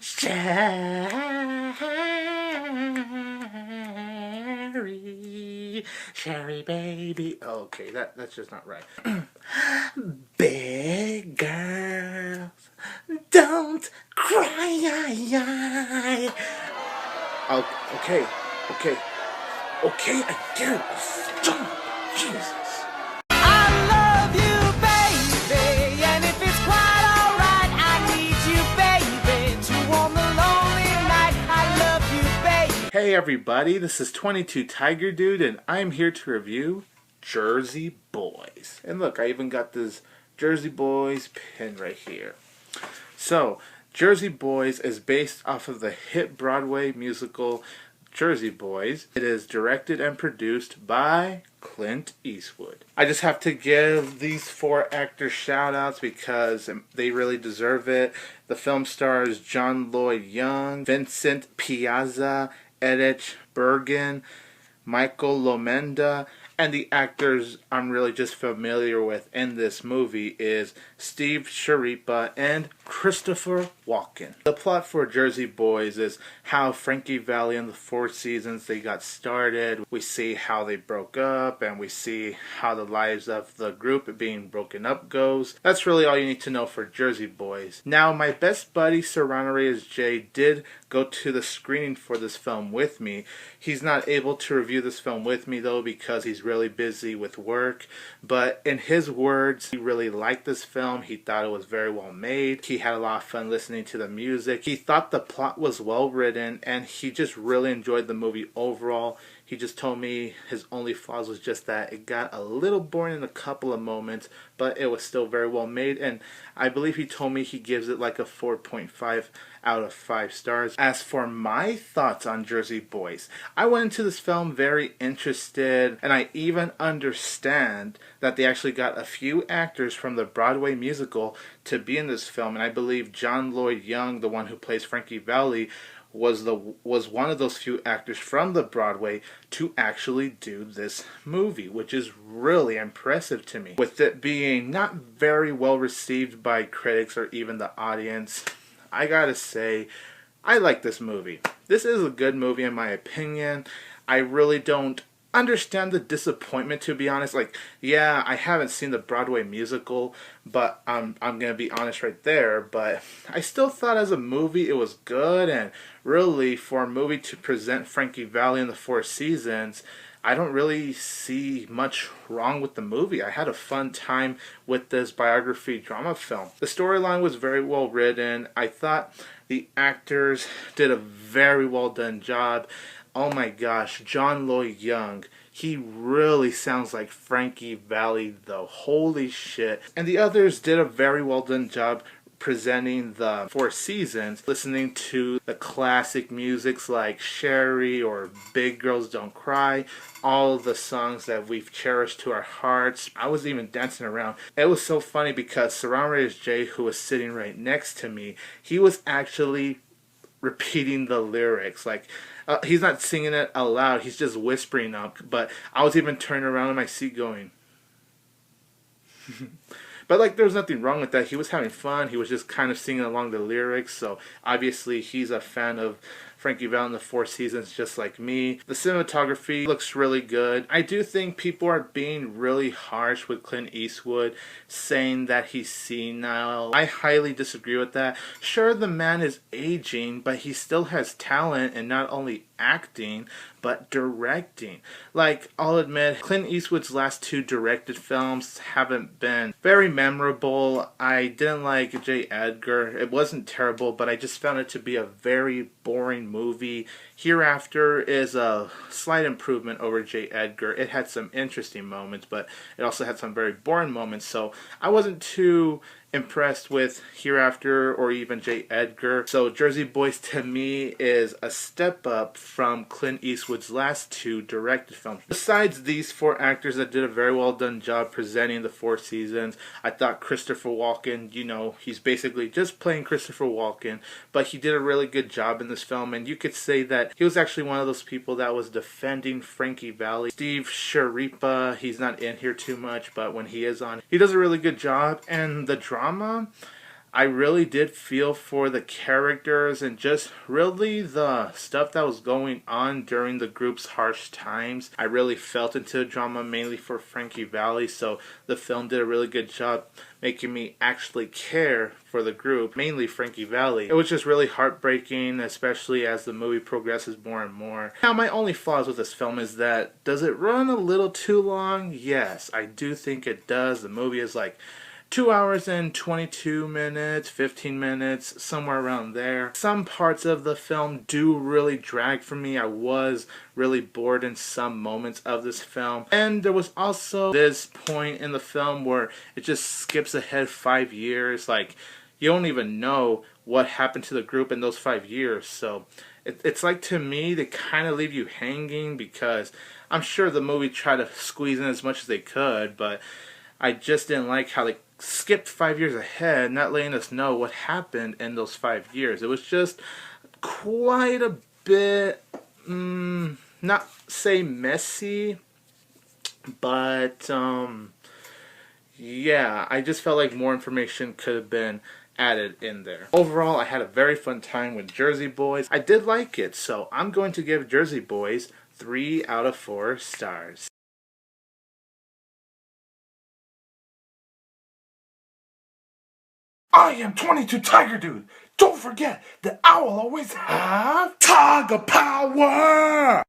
Sherry, Sherry baby. Okay, that's just not right. Big girls, don't cry. Okay, okay, okay, I get it. Stop, Jesus. I love you, baby, and if it's quite alright, I need you, baby, to warm the lonely night. I love you, baby. Hey everybody, this is 22 Tiger Dude, and I'm here to review Jersey Boys. And look, I even got this Jersey Boys pin right here. So, Jersey Boys is based off of the hit Broadway musical Jersey Boys. It is directed and produced by Clint Eastwood. I just have to give these four actors shout outs because they really deserve it. The film stars John Lloyd Young, Vincent Piazza, Erich Bergen, Michael Lomenda, and the actors I'm really just familiar with in this movie is Steve Schirripa and Christopher Walken. The plot for Jersey Boys is how Frankie Valli and the Four Seasons they got started. We see how they broke up, and we see how the lives of the group being broken up goes. That's really all you need to know for Jersey Boys. Now, my best buddy Serrano Reyes J did go to the screening for this film with me. He's not able to review this film with me though because he's really busy with work, but in his words, he really liked this film. He thought it was very well made. He had a lot of fun listening to the music. He thought the plot was well written, and he just really enjoyed the movie overall. He just told me his only flaws was just that it got a little boring in a couple of moments, but it was still very well made, and I believe he told me he gives it like a 4.5 out of 5 stars. As for my thoughts on Jersey Boys, I went into this film very interested, and I even understand that they actually got a few actors from the Broadway musical to be in this film, and I believe John Lloyd Young, the one who plays Frankie Valli, was one of those few actors from the Broadway to actually do this movie, which is really impressive to me. With it being not very well received by critics or even the audience, I gotta say, I like this movie. This is a good movie in my opinion. I really don't understand the disappointment, to be honest. Like, yeah, I haven't seen the Broadway musical, but I'm gonna be honest right there, but I still thought as a movie it was good, and really for a movie to present Frankie Valli in the Four Seasons, I don't really see much wrong with the movie. I had a fun time with this biography drama film. The storyline was very well written. I thought the actors did a very well done job. Oh my gosh, John Lloyd Young, he really sounds like Frankie Valli though. Holy shit. And the others did a very well done job presenting the Four Seasons, listening to the classic musics like Sherry or Big Girls Don't Cry, all of the songs that we've cherished to our hearts. I was even dancing around. It was so funny because Serrano Reyes J, who was sitting right next to me, he was actually repeating the lyrics. Like, he's not singing it aloud, he's just whispering up, but I was even turning around in my seat going but like, there was nothing wrong with that. He was having fun. He was just kind of singing along the lyrics. So obviously he's a fan of Frankie Valli and the Four Seasons just like me. The cinematography looks really good. I do think people are being really harsh with Clint Eastwood, saying that he's senile. I highly disagree with that. Sure, the man is aging, but he still has talent in not only acting but directing. Like, I'll admit, Clint Eastwood's last 2 directed films haven't been very memorable. I didn't like J. Edgar. It wasn't terrible, but I just found it to be a very boring movie. Hereafter is a slight improvement over J. Edgar. It had some interesting moments, but it also had some very boring moments, so I wasn't too impressed with Hereafter or even J. Edgar. So Jersey Boys to me is a step up from Clint Eastwood's last 2 directed films. Besides these 4 actors that did a very well done job presenting the Four Seasons, I thought Christopher Walken, you know, he's basically just playing Christopher Walken, but he did a really good job in this film, and you could say that he was actually one of those people that was defending Frankie Valli. Steve Schirripa, he's not in here too much, but when he is on, he does a really good job, and the drama, I really did feel for the characters and just really the stuff that was going on during the group's harsh times. I really felt into the drama, mainly for Frankie Valli, so the film did a really good job making me actually care for the group, mainly Frankie Valli. It was just really heartbreaking, especially as the movie progresses more and more. Now, my only flaws with this film is that, does it run a little too long? Yes, I do think it does. The movie is like 2 hours and 22 minutes, 15 minutes, somewhere around there. Some parts of the film do really drag for me. I was really bored in some moments of this film. And there was also this point in the film where it just skips ahead 5 years. Like, you don't even know what happened to the group in those 5 years. So it's like, to me, they kind of leave you hanging, because I'm sure the movie tried to squeeze in as much as they could, but I just didn't like how they skipped 5 years ahead, not letting us know what happened in those 5 years. It was just quite a bit, not say messy, but yeah, I just felt like more information could have been added in there. Overall, I had a very fun time with Jersey Boys. I did like it, so I'm going to give Jersey Boys 3 out of 4 stars. I am 22 Tiger Dude. Don't forget that I will always have Tiger Power!